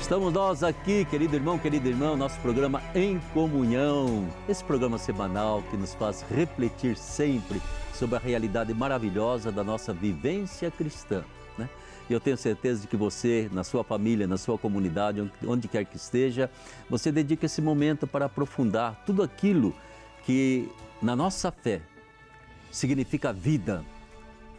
Estamos nós aqui, querido irmão, querida irmã, nosso programa Em Comunhão. Esse programa semanal que nos faz refletir sempre sobre a realidade maravilhosa da nossa vivência cristã, né? E eu tenho certeza de que você, na sua família, na sua comunidade, onde quer que esteja, você dedica esse momento para aprofundar tudo aquilo que na nossa fé significa vida.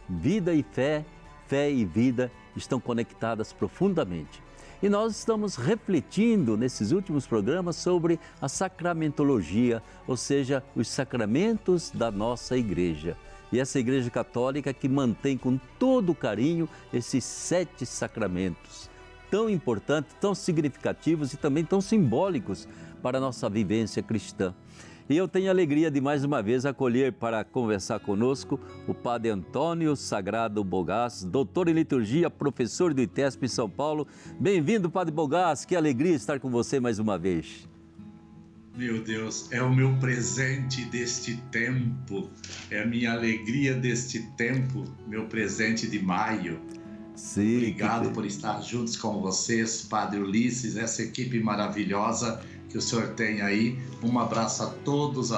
Vida e fé, fé e vida estão conectadas profundamente. E nós estamos refletindo nesses últimos programas sobre a sacramentologia, ou seja, os sacramentos da nossa igreja. E essa igreja católica que mantém com todo carinho esses 7 sacramentos, tão importantes, tão significativos e também tão simbólicos para a nossa vivência cristã. E eu tenho a alegria de mais uma vez acolher para conversar conosco o Padre Antônio Sagrado Bogás, doutor em liturgia, professor do ITESP em São Paulo. Bem-vindo, Padre Bogás, que alegria estar com você mais uma vez. Meu Deus, é o meu presente deste tempo, é a minha alegria deste tempo, meu presente de maio. Sim, obrigado por estar juntos com vocês, Padre Ulisses, essa equipe maravilhosa que o senhor tem aí. Um abraço a todos,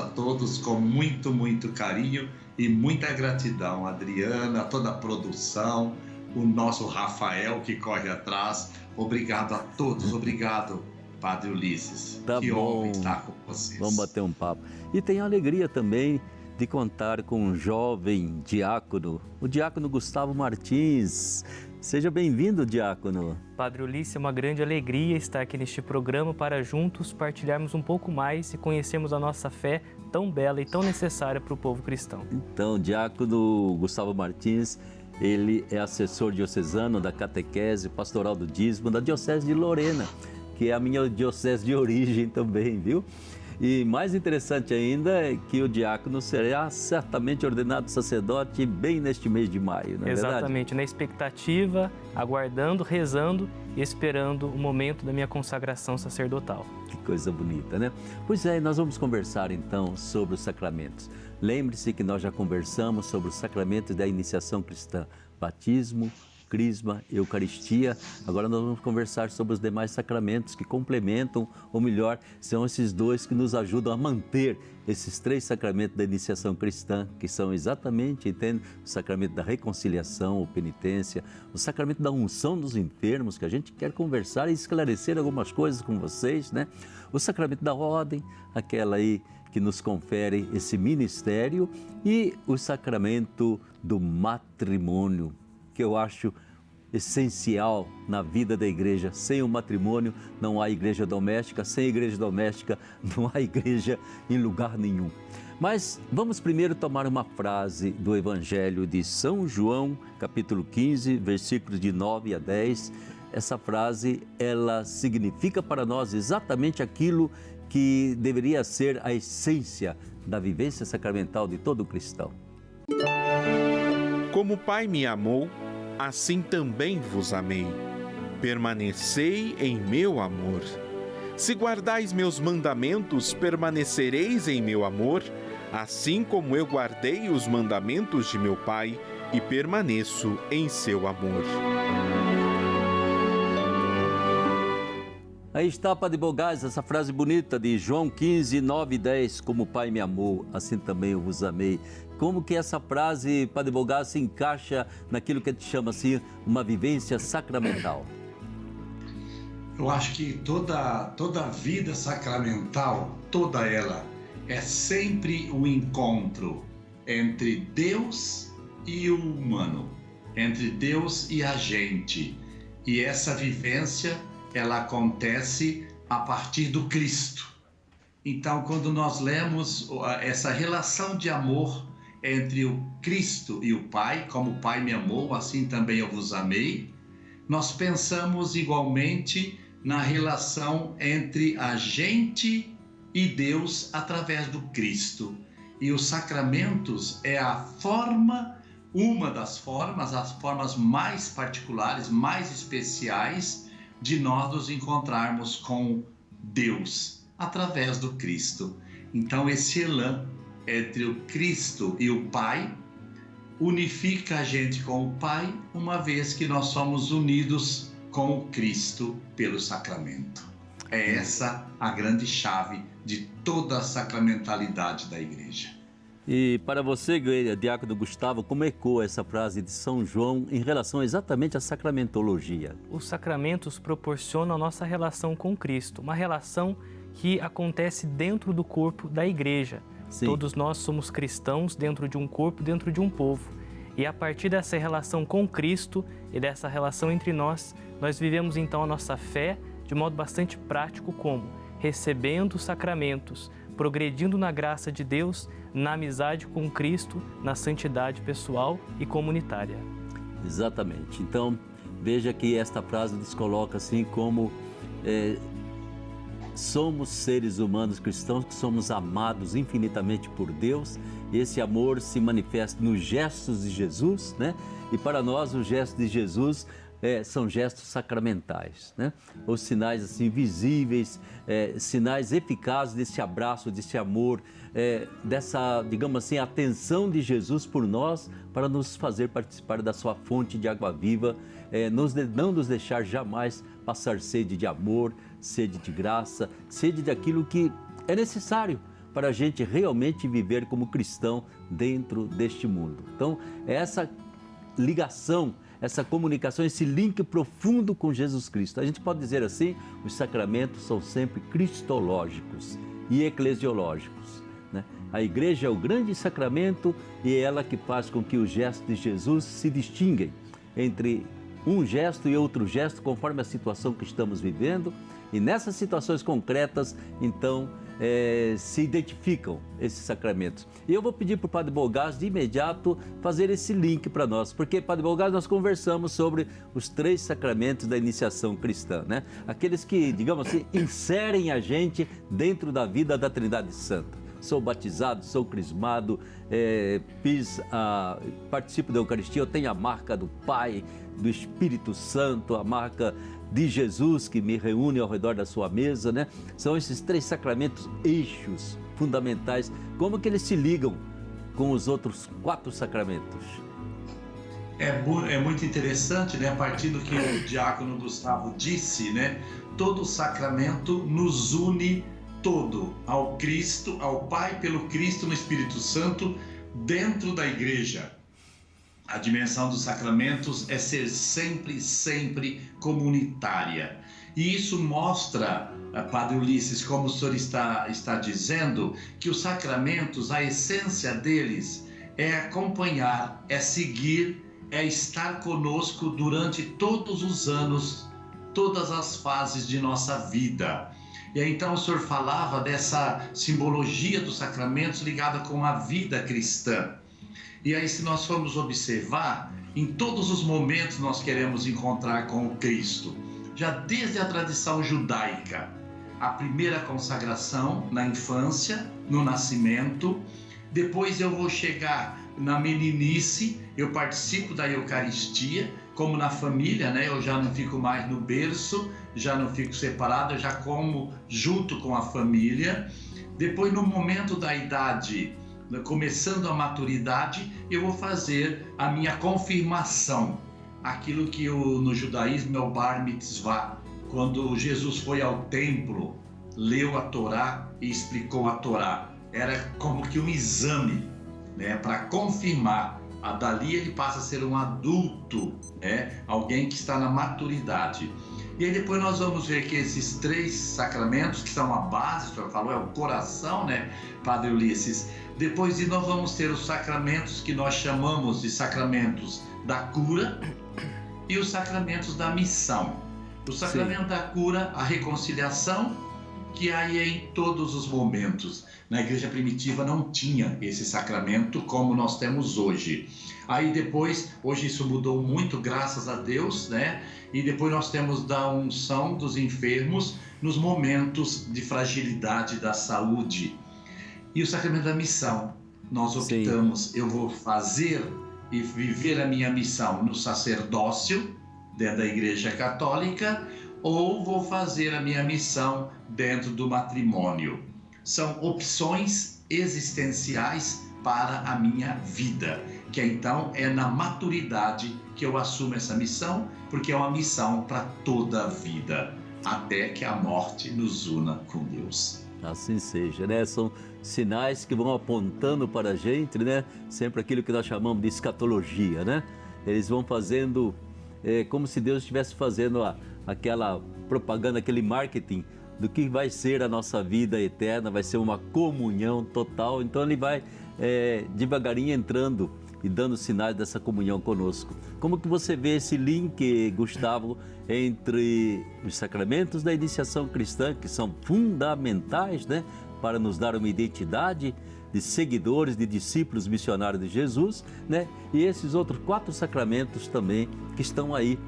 com muito, muito carinho e muita gratidão. Adriana, toda a produção, o nosso Rafael que corre atrás. Obrigado a todos, obrigado, Padre Ulisses. Tá que bom. honra estar com vocês. Vamos bater um papo. E tenho a alegria também de contar com um jovem diácono, o diácono Gustavo Martins. Seja bem-vindo, diácono. Padre Ulisses, é uma grande alegria estar aqui neste programa para juntos partilharmos um pouco mais e conhecermos a nossa fé tão bela e tão necessária para o povo cristão. Então, diácono Gustavo Martins, ele é assessor diocesano da catequese pastoral do dízimo da Diocese de Lorena, que é a minha diocese de origem também, viu? E mais interessante ainda é que o diácono será certamente ordenado sacerdote bem neste mês de maio, não é verdade? Exatamente, na expectativa, aguardando, rezando e esperando o momento da minha consagração sacerdotal. Que coisa bonita, né? Pois é, nós vamos conversar então sobre os sacramentos. Lembre-se que nós já conversamos sobre os sacramentos da iniciação cristã, batismo, crisma, eucaristia. Agora nós vamos conversar sobre os demais sacramentos que complementam, ou melhor, são esses 2 que nos ajudam a manter esses 3 sacramentos da iniciação cristã, que são exatamente, entende? O sacramento da reconciliação, ou penitência, o sacramento da unção dos enfermos, que a gente quer conversar e esclarecer algumas coisas com vocês, né? O sacramento da ordem, aquela aí que nos confere esse ministério, e o sacramento do matrimônio, que eu acho essencial na vida da igreja. Sem o matrimônio não há igreja doméstica, sem igreja doméstica não há igreja em lugar nenhum. Mas vamos primeiro tomar uma frase do Evangelho de São João, capítulo 15, versículos de 9 a 10. Essa frase, ela significa para nós exatamente aquilo que deveria ser a essência da vivência sacramental de todo cristão. Como o Pai me amou, assim também vos amei. Permanecei em meu amor. Se guardais meus mandamentos, permanecereis em meu amor, assim como eu guardei os mandamentos de meu Pai e permaneço em seu amor. Aí está, Padre Bogás, essa frase bonita de João 15, 9 e 10, como o Pai me amou, assim também eu vos amei. Como que essa frase, Padre Bogás, se encaixa naquilo que a gente chama assim, uma vivência sacramental? Eu acho que toda vida sacramental, toda ela, é sempre o encontro entre Deus e o humano, entre Deus e a gente. E essa vivência, ela acontece a partir do Cristo. Então, quando nós lemos essa relação de amor entre o Cristo e o Pai, como o Pai me amou, assim também eu vos amei, nós pensamos igualmente na relação entre a gente e Deus através do Cristo. E os sacramentos é a forma, uma das formas, as formas mais particulares, mais especiais de nós nos encontrarmos com Deus através do Cristo. Então esse elan entre o Cristo e o Pai unifica a gente com o Pai, uma vez que nós somos unidos com o Cristo pelo sacramento. É essa a grande chave de toda a sacramentalidade da Igreja. E para você, diácono Gustavo, como ecoa essa frase de São João em relação exatamente à sacramentologia? Os sacramentos proporcionam a nossa relação com Cristo, uma relação que acontece dentro do corpo da Igreja. Sim. Todos nós somos cristãos dentro de um corpo, dentro de um povo. E a partir dessa relação com Cristo e dessa relação entre nós, nós vivemos então a nossa fé de modo bastante prático, como recebendo os sacramentos, progredindo na graça de Deus, na amizade com Cristo, na santidade pessoal e comunitária. Exatamente. Então, veja que esta frase nos coloca assim como somos seres humanos cristãos que somos amados infinitamente por Deus. Esse amor se manifesta nos gestos de Jesus, né? E para nós, os gestos de Jesus são gestos sacramentais, né? Os sinais assim visíveis, sinais eficazes desse abraço, desse amor, dessa, digamos assim, atenção de Jesus por nós para nos fazer participar da sua fonte de água viva, não nos deixar jamais passar sede de amor, sede de graça, sede daquilo que é necessário para a gente realmente viver como cristão dentro deste mundo. Então, essa ligação, essa comunicação, esse link profundo com Jesus Cristo. A gente pode dizer assim, os sacramentos são sempre cristológicos e eclesiológicos, né? A Igreja é o grande sacramento e é ela que faz com que os gestos de Jesus se distinguem entre um gesto e outro gesto, conforme a situação que estamos vivendo. E nessas situações concretas, então, se identificam esses sacramentos. E eu vou pedir para o Padre Bolgaz de imediato fazer esse link para nós, porque, Padre Bolgaz, nós conversamos sobre os 3 sacramentos da iniciação cristã, né? Aqueles que, digamos assim, inserem a gente dentro da vida da Trindade Santa. Sou batizado, sou crismado, participo da Eucaristia, eu tenho a marca do Pai, do Espírito Santo, a marca de Jesus que me reúne ao redor da sua mesa, né? São esses 3 sacramentos eixos fundamentais. Como que eles se ligam com os outros 4 sacramentos? É muito interessante, né? A partir do que o diácono Gustavo disse, né? Todo sacramento nos une todo ao Cristo, ao Pai pelo Cristo no Espírito Santo dentro da Igreja. A dimensão dos sacramentos é ser sempre comunitária. E isso mostra, Padre Ulisses, como o senhor está dizendo, que os sacramentos, a essência deles é acompanhar, é seguir, é estar conosco durante todos os anos, todas as fases de nossa vida. E aí, então o senhor falava dessa simbologia dos sacramentos ligada com a vida cristã. E aí, se nós formos observar, em todos os momentos nós queremos encontrar com o Cristo. Já desde a tradição judaica, a primeira consagração na infância, no nascimento, depois eu vou chegar na meninice, eu participo da Eucaristia, como na família, né? Eu já não fico mais no berço, já não fico separado, eu já como junto com a família. Depois, no momento da idade, começando a maturidade, eu vou fazer a minha confirmação, aquilo que no judaísmo é o bar mitzvah. Quando Jesus foi ao templo, leu a Torá e explicou a Torá, era como que um exame, né, para confirmar. Dali ele passa a ser um adulto, né, alguém que está na maturidade. E aí depois nós vamos ver que esses 3 sacramentos, que são a base, o senhor falou, é o coração, né, Padre Ulisses? Depois nós vamos ter os sacramentos que nós chamamos de sacramentos da cura e os sacramentos da missão. O sacramento da cura, a reconciliação, que aí é em todos os momentos. Na igreja primitiva não tinha esse sacramento como nós temos hoje. Aí depois, hoje isso mudou muito, graças a Deus, né? E depois nós temos da unção dos enfermos nos momentos de fragilidade da saúde. E o sacramento da missão, nós optamos, eu vou fazer e viver a minha missão no sacerdócio, dentro da Igreja Católica, ou vou fazer a minha missão dentro do matrimônio. São opções existenciais para a minha vida. que então é na maturidade que eu assumo essa missão, porque é uma missão para toda a vida, até que a morte nos una com Deus. Assim seja, né? São sinais que vão apontando para a gente, né? Sempre aquilo que nós chamamos de escatologia, né? Eles vão fazendo como se Deus estivesse fazendo aquela propaganda, aquele marketing do que vai ser a nossa vida eterna, vai ser uma comunhão total. Então ele vai devagarinho entrando e dando sinais dessa comunhão conosco. Como que você vê esse link, Gustavo, entre os sacramentos da iniciação cristã, que são fundamentais, né, para nos dar uma identidade de seguidores, de discípulos missionários de Jesus, né, e esses outros 4 sacramentos também que estão aí,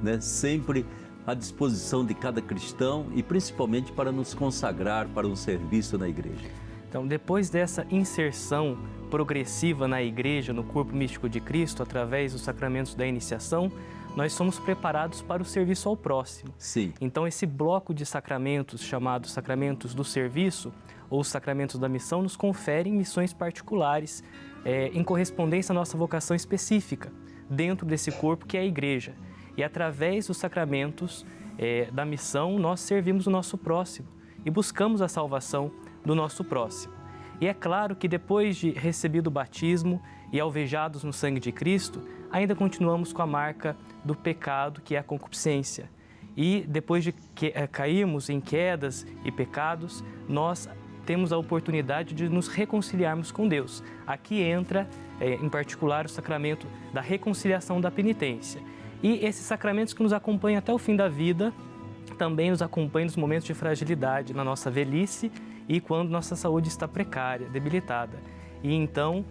né, sempre à disposição de cada cristão e principalmente para nos consagrar para um serviço na igreja? Então, depois dessa inserção progressiva na igreja, no corpo místico de Cristo, através dos sacramentos da iniciação, nós somos preparados para o serviço ao próximo. Sim. Então, esse bloco de sacramentos, chamados sacramentos do serviço, ou sacramentos da missão, nos conferem missões particulares, em correspondência à nossa vocação específica, dentro desse corpo que é a igreja. E através dos sacramentos da missão, nós servimos o nosso próximo e buscamos a salvação do nosso próximo. E é claro que depois de recebido o batismo e alvejados no sangue de Cristo, ainda continuamos com a marca do pecado, que é a concupiscência. E depois de cairmos em quedas e pecados, nós temos a oportunidade de nos reconciliarmos com Deus. Aqui entra, em particular, o sacramento da reconciliação da penitência. E esses sacramentos que nos acompanham até o fim da vida, também nos acompanham nos momentos de fragilidade, na nossa velhice e quando nossa saúde está precária, debilitada. E então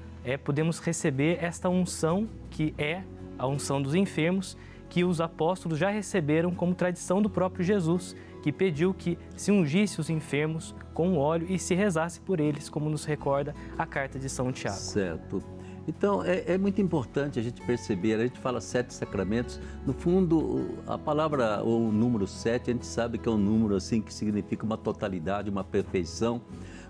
podemos receber esta unção, que é a unção dos enfermos, que os apóstolos já receberam como tradição do próprio Jesus, que pediu que se ungisse os enfermos com óleo e se rezasse por eles, como nos recorda a carta de São Tiago. Certo. Então, é muito importante a gente perceber, a gente fala 7 sacramentos, no fundo, a palavra ou o número 7, a gente sabe que é um número assim que significa uma totalidade, uma perfeição,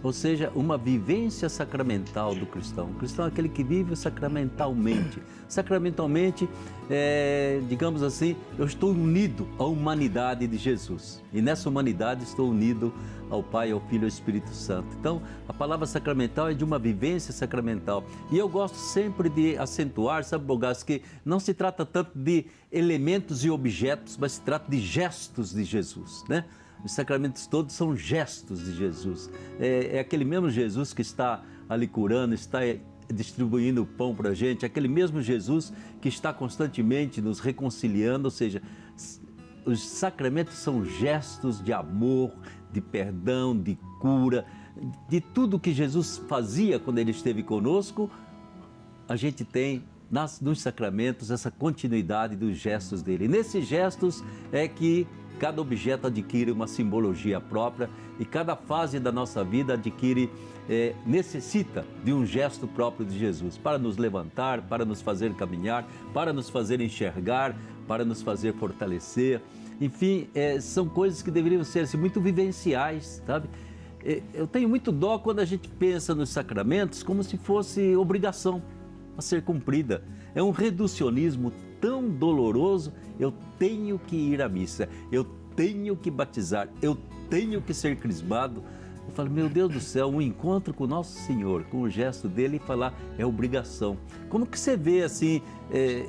ou seja, uma vivência sacramental do cristão. O cristão é aquele que vive sacramentalmente. Sacramentalmente, digamos assim, eu estou unido à humanidade de Jesus. E nessa humanidade estou unido ao Pai, ao Filho e ao Espírito Santo. Então, a palavra sacramental é de uma vivência sacramental. E eu gosto sempre de acentuar, sabe, Bogas, que não se trata tanto de elementos e objetos, mas se trata de gestos de Jesus, né? Os sacramentos todos são gestos de Jesus. É aquele mesmo Jesus que está ali curando, está distribuindo o pão para a gente, aquele mesmo Jesus que está constantemente nos reconciliando, ou seja, os sacramentos são gestos de amor, de perdão, de cura, de tudo que Jesus fazia quando ele esteve conosco. A gente tem nos sacramentos essa continuidade dos gestos dele. E nesses gestos é que cada objeto adquire uma simbologia própria e cada fase da nossa vida necessita de um gesto próprio de Jesus para nos levantar, para nos fazer caminhar, para nos fazer enxergar, para nos fazer fortalecer. Enfim, são coisas que deveriam ser assim, muito vivenciais, sabe? Eu tenho muito dó quando a gente pensa nos sacramentos como se fosse obrigação a ser cumprida. É um reducionismo tão doloroso. Eu tenho que ir à missa, eu tenho que batizar, eu tenho que ser crismado. Eu falo, meu Deus do céu, um encontro com o Nosso Senhor, com o gesto dele e falar é obrigação. Como que você vê assim,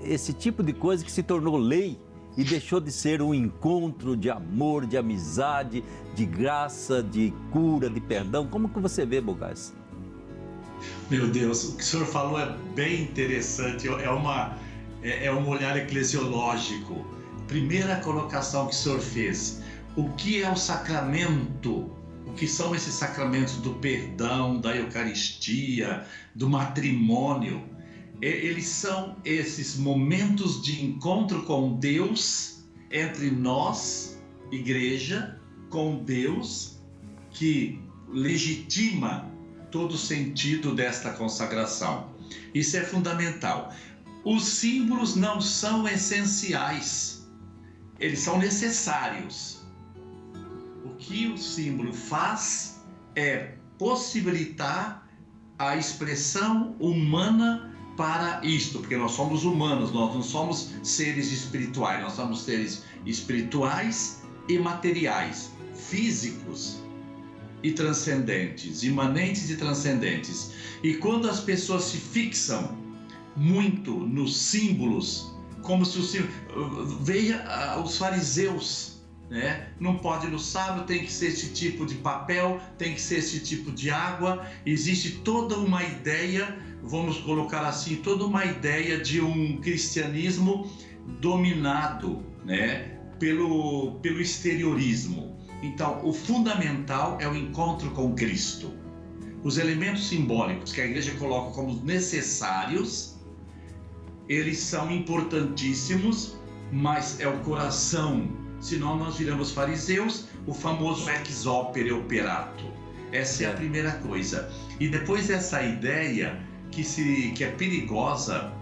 esse tipo de coisa que se tornou lei e deixou de ser um encontro de amor, de amizade, de graça, de cura, de perdão? Como que você vê, Bogas? Meu Deus, o que o senhor falou é bem interessante, é um olhar eclesiológico. Primeira colocação que o senhor fez, o que é o sacramento? O que são esses sacramentos do perdão, da Eucaristia, do matrimônio? Eles são esses momentos de encontro com Deus, entre nós, igreja, com Deus, que legitima todo o sentido desta consagração. Isso é fundamental. Os símbolos não são essenciais, eles são necessários. O que o símbolo faz é possibilitar a expressão humana para isto, porque nós somos humanos, nós não somos seres espirituais, nós somos seres espirituais e materiais, físicos e transcendentes, imanentes e transcendentes. E quando as pessoas se fixam muito nos símbolos, como se os símbolos... Veja os fariseus, né? Não pode ir no sábado, tem que ser esse tipo de papel, tem que ser esse tipo de água. Existe toda uma ideia, vamos colocar assim, toda uma ideia de um cristianismo dominado, né? pelo exteriorismo. Então, o fundamental é o encontro com Cristo. Os elementos simbólicos que a igreja coloca como necessários, eles são importantíssimos, mas é o coração. Senão nós viramos fariseus, o famoso ex opere operato. Essa é a primeira coisa. E depois essa ideia que é perigosa,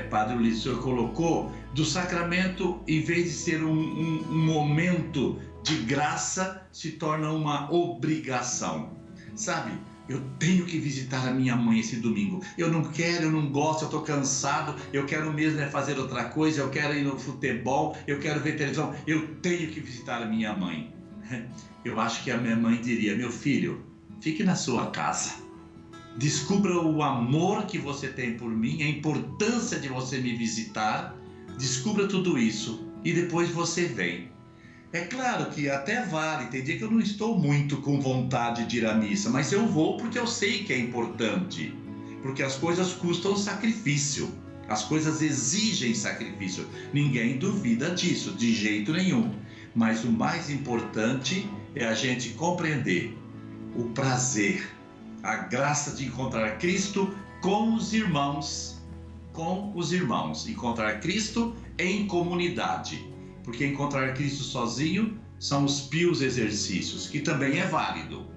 Padre Ulisses, o senhor colocou, do sacramento, em vez de ser um momento de graça, se torna uma obrigação. Sabe, eu tenho que visitar a minha mãe esse domingo. Eu não quero, eu não gosto, eu estou cansado, eu quero mesmo fazer outra coisa, eu quero ir no futebol, eu quero ver televisão, eu tenho que visitar a minha mãe. Eu acho que a minha mãe diria: meu filho, fique na sua casa. Descubra o amor que você tem por mim, a importância de você me visitar, descubra tudo isso e depois você vem. É claro que até vale, tem dia que eu não estou muito com vontade de ir à missa, mas eu vou porque eu sei que é importante, porque as coisas custam sacrifício, as coisas exigem sacrifício, ninguém duvida disso, de jeito nenhum. Mas o mais importante é a gente compreender o prazer, a graça de encontrar Cristo com os irmãos, encontrar Cristo em comunidade, porque encontrar Cristo sozinho são os pios exercícios, que também é válido,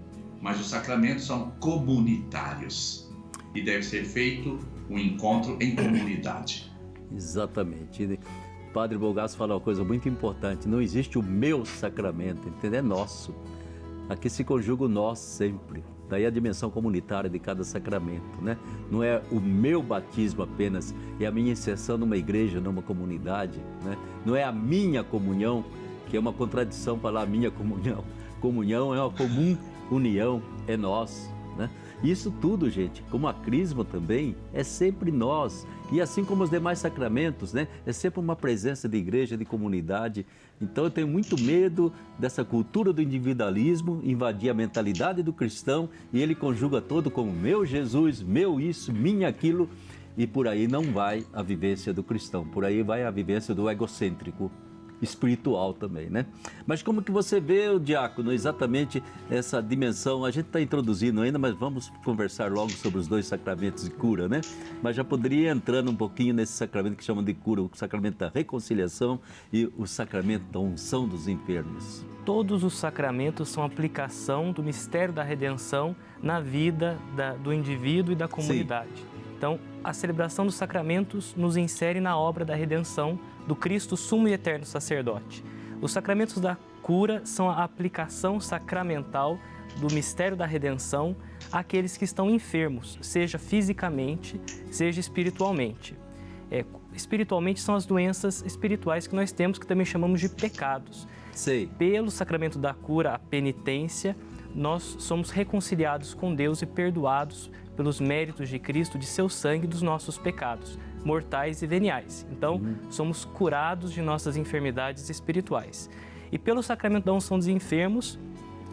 mas os sacramentos são comunitários e deve ser feito um encontro em comunidade. Exatamente. O Padre Bogasso fala uma coisa muito importante: não existe o meu sacramento, entendeu? É nosso. Aqui se conjuga o nós sempre. Daí a dimensão comunitária de cada sacramento, né? Não é o meu batismo apenas, é a minha inserção numa igreja, numa comunidade, né? Não é a minha comunhão, que é uma contradição falar minha comunhão. Comunhão é uma comum união, é nós, né? Isso tudo, gente, como a crisma também, é sempre nós. E assim como os demais sacramentos, né? É sempre uma presença de igreja, de comunidade. Então eu tenho muito medo dessa cultura do individualismo invadir a mentalidade do cristão e ele conjuga todo como meu Jesus, meu isso, minha aquilo. E por aí não vai a vivência do cristão, por aí vai a vivência do egocêntrico espiritual também, né? Mas como que você vê, diácono, exatamente essa dimensão? A gente está introduzindo ainda, mas vamos conversar logo sobre os dois sacramentos de cura, né? Mas já poderia entrando um pouquinho nesse sacramento que chamam de cura, o sacramento da reconciliação e o sacramento da unção dos enfermos. Todos os sacramentos são aplicação do mistério da redenção na vida do indivíduo e da comunidade. Sim. Então, a celebração dos sacramentos nos insere na obra da redenção do Cristo sumo e eterno sacerdote. Os sacramentos da cura são a aplicação sacramental do mistério da redenção àqueles que estão enfermos, seja fisicamente, seja espiritualmente. Espiritualmente são as doenças espirituais que nós temos, que também chamamos de pecados. Sei. Pelo sacramento da cura, a penitência, nós somos reconciliados com Deus e perdoados pelos méritos de Cristo, de seu sangue, dos nossos pecados, mortais e veniais. Então, somos curados de nossas enfermidades espirituais. E pelo sacramento da unção dos enfermos,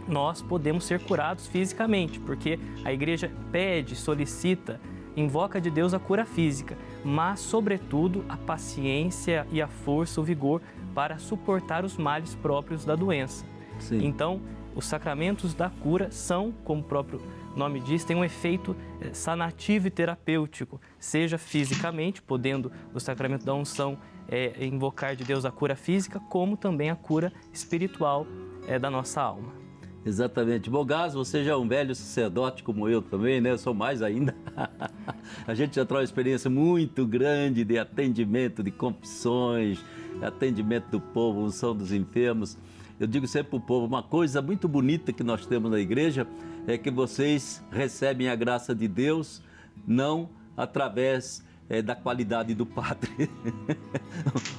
nós podemos ser curados fisicamente, porque a igreja pede, solicita, invoca de Deus a cura física, mas, sobretudo, a paciência e a força, o vigor para suportar os males próprios da doença. Sim. Então, os sacramentos da cura são, como o próprio nome diz, tem um efeito sanativo e terapêutico, seja fisicamente, podendo o sacramento da unção invocar de Deus a cura física, como também a cura espiritual da nossa alma. Exatamente. Bogasso, você já é um velho sacerdote como eu também, né? Eu sou mais ainda. A gente já traz uma experiência muito grande de atendimento, de confissões, atendimento do povo, unção dos enfermos. Eu digo sempre para o povo, uma coisa muito bonita que nós temos na igreja é que vocês recebem a graça de Deus não através da qualidade do padre.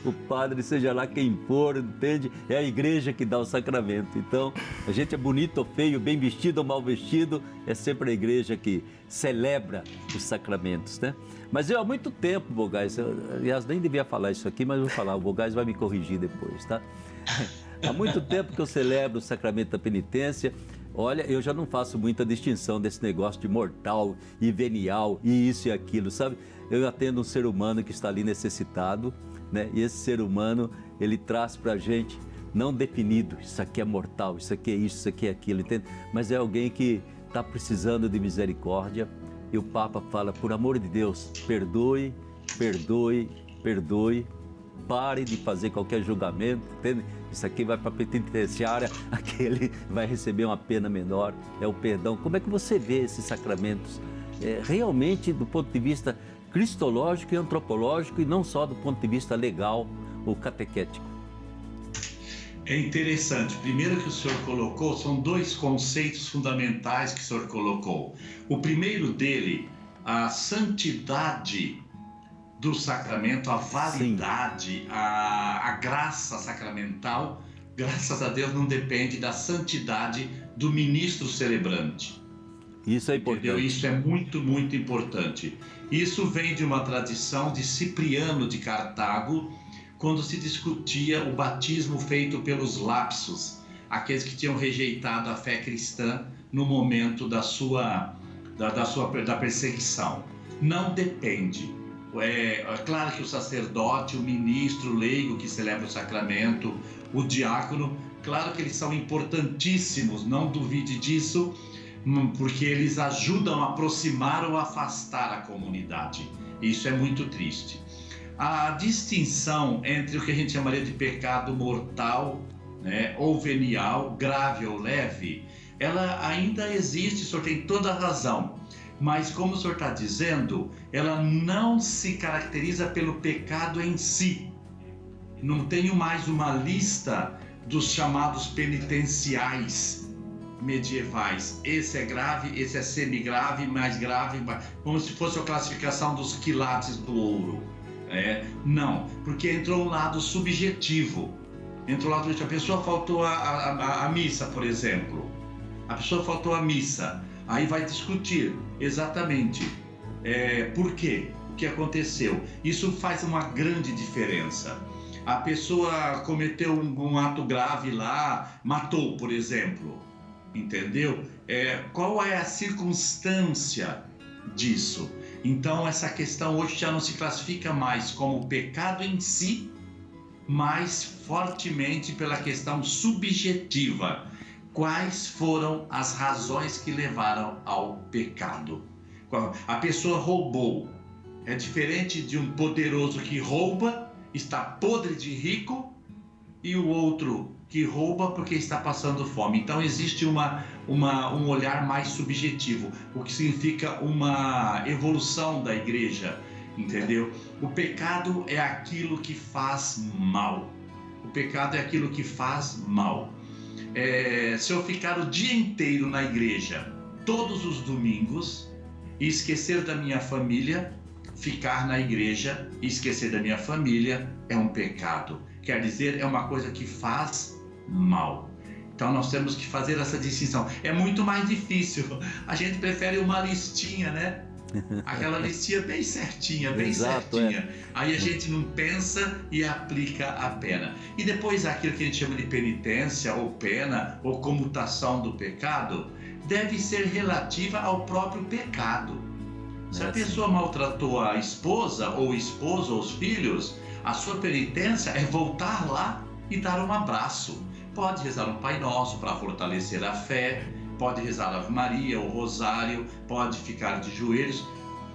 O padre, seja lá quem for, entende? É a igreja que dá o sacramento. Então, a gente é bonito ou feio, bem vestido ou mal vestido, é sempre a igreja que celebra os sacramentos, né? Mas eu há muito tempo, Bogás, aliás, nem devia falar isso aqui, mas eu vou falar, o Bogás vai me corrigir depois, tá? Há muito tempo que eu celebro o sacramento da penitência. Olha, eu já não faço muita distinção desse negócio de mortal e venial e isso e aquilo, sabe? Eu atendo um ser humano que está ali necessitado, né? E esse ser humano, ele traz pra gente, não definido, isso aqui é mortal, isso aqui é isso aqui é aquilo, entende? Mas é alguém que está precisando de misericórdia e o Papa fala, por amor de Deus, perdoe, perdoe, perdoe, pare de fazer qualquer julgamento, entende? Isso aqui vai para a penitenciária, aquele vai receber uma pena menor, é o perdão. Como é que você vê esses sacramentos? Realmente, do ponto de vista cristológico e antropológico, e não só do ponto de vista legal ou catequético. É interessante. Primeiro que o senhor colocou, são dois conceitos fundamentais que o senhor colocou. O primeiro dele, a santidade do sacramento, a validade, a graça sacramental, graças a Deus, não depende da santidade do ministro celebrante. Isso é importante. Entendeu? Isso é muito, muito importante. Isso vem de uma tradição de Cipriano de Cartago, quando se discutia o batismo feito pelos lapsos, aqueles que tinham rejeitado a fé cristã no momento da perseguição. Não depende. É claro que o sacerdote, o ministro, o leigo que celebra o sacramento, o diácono, claro que eles são importantíssimos, não duvide disso, porque eles ajudam a aproximar ou afastar a comunidade. Isso é muito triste. A distinção entre o que a gente chamaria de pecado mortal, né, ou venial, grave ou leve, ela ainda existe, o senhor tem toda a razão. Mas, como o senhor está dizendo, ela não se caracteriza pelo pecado em si. Não tenho mais uma lista dos chamados penitenciais medievais. Esse é grave, esse é semigrave, mais grave, como se fosse a classificação dos quilates do ouro. Não, porque entrou um lado subjetivo. Entrou um lado subjetivo. A pessoa faltou a missa, por exemplo. A pessoa faltou a missa. Aí vai discutir exatamente por quê, o que aconteceu. Isso faz uma grande diferença. A pessoa cometeu um ato grave lá, matou, por exemplo, entendeu? Qual é a circunstância disso? Então, essa questão hoje já não se classifica mais como pecado em si, mas fortemente pela questão subjetiva. Quais foram as razões que levaram ao pecado? A pessoa roubou. É diferente de um poderoso que rouba, está podre de rico, e o outro que rouba porque está passando fome. Então existe um olhar mais subjetivo, o que significa uma evolução da igreja, entendeu? O pecado é aquilo que faz mal. O pecado é aquilo que faz mal. Se eu ficar o dia inteiro na igreja, todos os domingos, e esquecer da minha família, ficar na igreja e esquecer da minha família é um pecado. Quer dizer, é uma coisa que faz mal. Então nós temos que fazer essa distinção. É muito mais difícil. A gente prefere uma listinha, né? Aquela listinha bem certinha, bem Exato, certinha. Aí a gente não pensa e aplica a pena. E depois aquilo que a gente chama de penitência ou pena ou comutação do pecado deve ser relativa ao próprio pecado. Se a pessoa maltratou a esposa ou o esposo ou os filhos, a sua penitência é voltar lá e dar um abraço. Pode rezar um Pai Nosso para fortalecer a fé, pode rezar a Ave Maria, o Rosário, pode ficar de joelhos.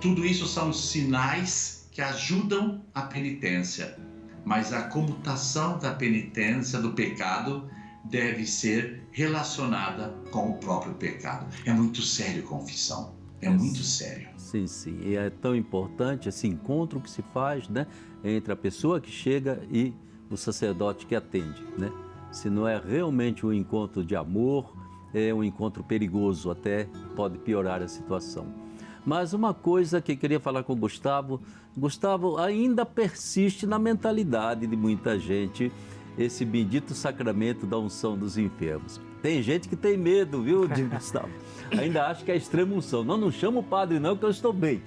Tudo isso são sinais que ajudam a penitência. Mas a comutação da penitência, do pecado, deve ser relacionada com o próprio pecado. É muito sério confissão, é muito sério. Sim, sim. E é tão importante esse encontro que se faz, né, entre a pessoa que chega e o sacerdote que atende, né? Se não é realmente um encontro de amor, é um encontro perigoso, até pode piorar a situação. Mas uma coisa que eu queria falar com o Gustavo, ainda persiste na mentalidade de muita gente esse bendito sacramento da unção dos enfermos. Tem gente que tem medo, viu, de Gustavo? Ainda acha que é extrema unção. Não chama o padre não, que eu estou bem.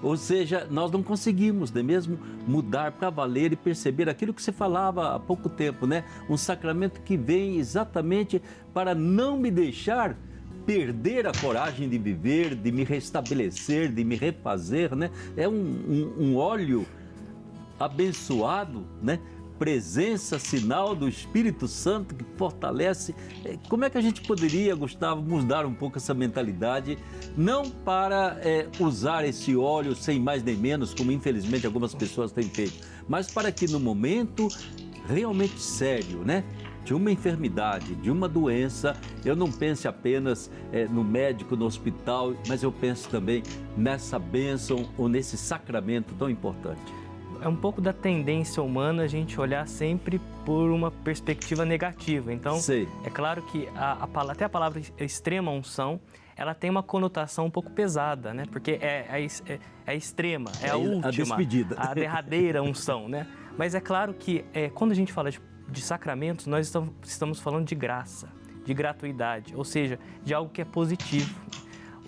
Ou seja, nós não conseguimos, não é mesmo, mudar para valer e perceber aquilo que você falava há pouco tempo, né? Um sacramento que vem exatamente para não me deixar perder a coragem de viver, de me restabelecer, de me refazer, né? É um óleo abençoado, né? Presença, sinal do Espírito Santo que fortalece. Como é que a gente poderia, Gustavo, mudar um pouco essa mentalidade, não para usar esse óleo sem mais nem menos, como infelizmente algumas pessoas têm feito, mas para que no momento realmente sério, né, de uma enfermidade, de uma doença, eu não pense apenas no médico, no hospital, mas eu penso também nessa bênção ou nesse sacramento tão importante. É um pouco da tendência humana a gente olhar sempre por uma perspectiva negativa. Então, é claro que até a palavra extrema unção, ela tem uma conotação um pouco pesada, né? Porque é extrema, é a última, a despedida, a derradeira unção, né? Mas é claro que quando a gente fala de sacramentos, nós estamos falando de graça, de gratuidade, ou seja, de algo que é positivo.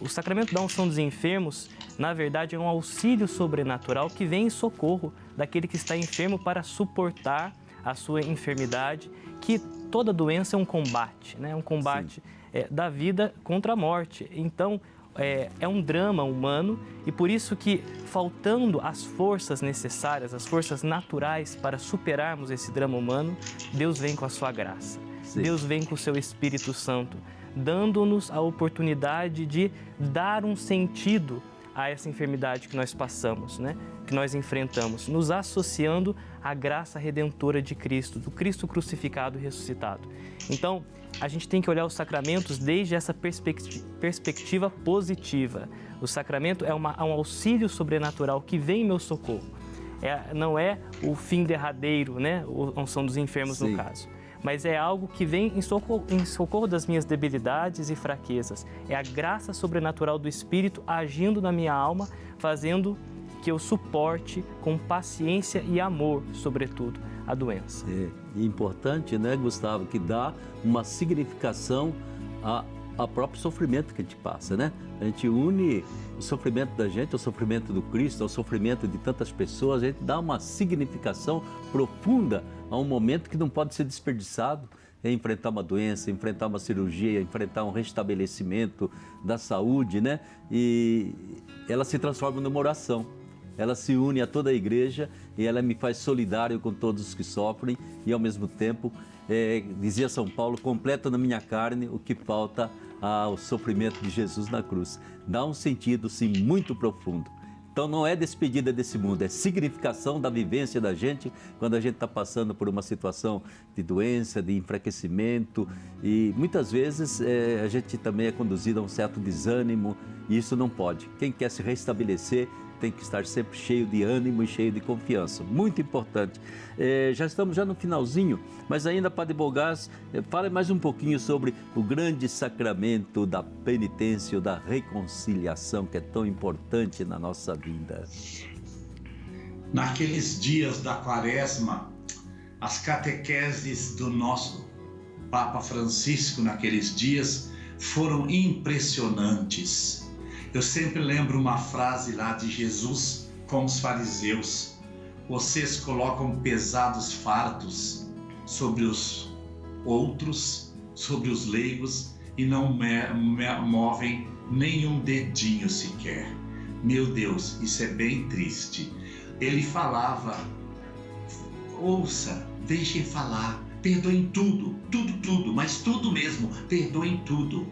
O sacramento da unção dos enfermos, na verdade, é um auxílio sobrenatural que vem em socorro daquele que está enfermo para suportar a sua enfermidade, que toda doença é um combate, né? Um combate da vida contra a morte. Então, é um drama humano e por isso que, faltando as forças necessárias, as forças naturais para superarmos esse drama humano, Deus vem com a sua graça. Sim. Deus vem com o seu Espírito Santo, dando-nos a oportunidade de dar um sentido a essa enfermidade que nós passamos, né? Que nós enfrentamos, nos associando à graça redentora de Cristo, do Cristo crucificado e ressuscitado. Então, a gente tem que olhar os sacramentos desde essa perspectiva positiva. O sacramento é um auxílio sobrenatural que vem em meu socorro. Não é o fim derradeiro, né? A unção dos enfermos, no caso. Mas é algo que vem em socorro das minhas debilidades e fraquezas. É a graça sobrenatural do Espírito agindo na minha alma, fazendo que eu suporte com paciência e amor, sobretudo, a doença. É importante, né, Gustavo, que dá uma significação ao próprio sofrimento que a gente passa, né? A gente une o sofrimento da gente ao sofrimento do Cristo, ao sofrimento de tantas pessoas, a gente dá uma significação profunda a um momento que não pode ser desperdiçado, é enfrentar uma doença, enfrentar uma cirurgia, enfrentar um restabelecimento da saúde, né? E ela se transforma numa oração. Ela se une a toda a igreja e ela me faz solidário com todos os que sofrem e, ao mesmo tempo, dizia São Paulo, completa na minha carne o que falta ao sofrimento de Jesus na cruz. Dá um sentido, sim, muito profundo. Então não é despedida desse mundo, é significação da vivência da gente quando a gente está passando por uma situação de doença, de enfraquecimento e muitas vezes a gente também é conduzido a um certo desânimo e isso não pode. Quem quer se restabelecer tem que estar sempre cheio de ânimo e cheio de confiança. Muito importante. Já estamos no finalzinho, mas ainda, Padre Bogás, fale mais um pouquinho sobre o grande sacramento da penitência, da reconciliação, que é tão importante na nossa vida. Naqueles dias da Quaresma, as catequeses do nosso Papa Francisco, naqueles dias, foram impressionantes. Eu sempre lembro uma frase lá de Jesus com os fariseus: vocês colocam pesados fardos sobre os outros, sobre os leigos e não movem nenhum dedinho sequer. Meu Deus, isso é bem triste. Ele falava: ouça, deixem falar, perdoem tudo, mas tudo mesmo, perdoem tudo.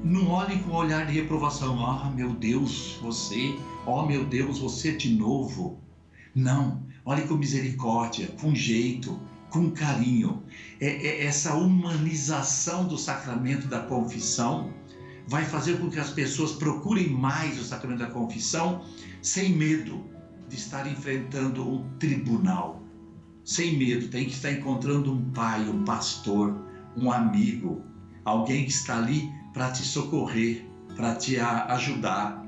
Não olhem com um olhar de reprovação. Meu Deus, você. Meu Deus, você de novo. Não, olhe com misericórdia, com jeito, com carinho. Essa humanização do sacramento da confissão vai fazer com que as pessoas procurem mais o sacramento da confissão sem medo de estar enfrentando um tribunal. Sem medo, tem que estar encontrando um pai, um pastor, um amigo, alguém que está ali para te socorrer, para te ajudar,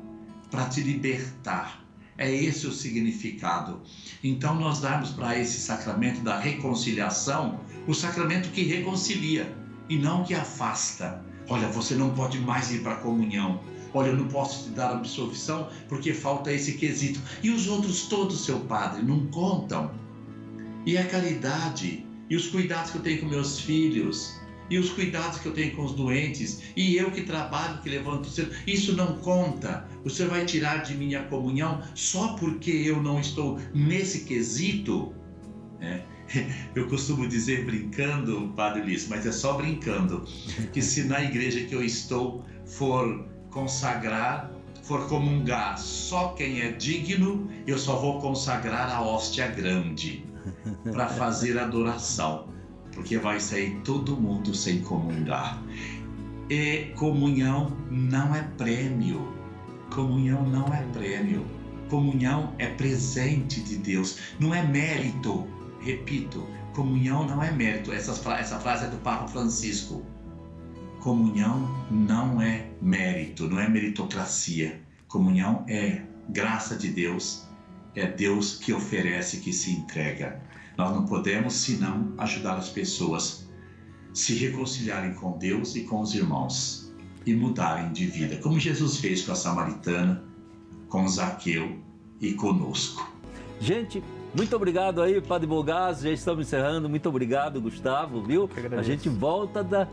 para te libertar. É esse o significado. Então nós damos para esse sacramento da reconciliação o sacramento que reconcilia e não que afasta. Olha, você não pode mais ir para a comunhão. Olha, eu não posso te dar absolvição porque falta esse quesito. E os outros todos, seu padre, não contam. E a caridade, e os cuidados que eu tenho com meus filhos, e os cuidados que eu tenho com os doentes, e eu que trabalho, que levanto cedo, isso não conta. Você vai tirar de mim a comunhão só porque eu não estou nesse quesito? Eu costumo dizer brincando, Padre Ulisses, mas é só brincando, que se na igreja que eu estou for consagrar, for comungar só quem é digno, eu só vou consagrar a hóstia grande para fazer adoração, porque vai sair todo mundo sem comungar. E comunhão não é prêmio. Comunhão não é prêmio. Comunhão é presente de Deus, não é mérito. Repito, comunhão não é mérito. Essa frase é do Papa Francisco. Comunhão não é mérito, não é meritocracia. Comunhão é graça de Deus, é Deus que oferece, que se entrega. Nós não podemos, senão, ajudar as pessoas a se reconciliarem com Deus e com os irmãos e mudarem de vida, como Jesus fez com a samaritana, com Zaqueu e conosco. Gente, muito obrigado aí, Padre Bogaz, já estamos encerrando. Muito obrigado, Gustavo, viu? A gente volta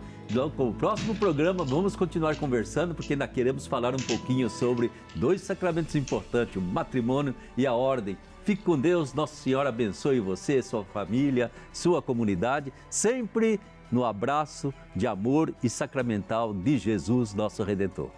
com o próximo programa, vamos continuar conversando, porque ainda queremos falar um pouquinho sobre 2 sacramentos importantes, o matrimônio e a ordem. Fique com Deus, Nossa Senhora abençoe você, sua família, sua comunidade, sempre no abraço de amor e sacramental de Jesus, nosso Redentor.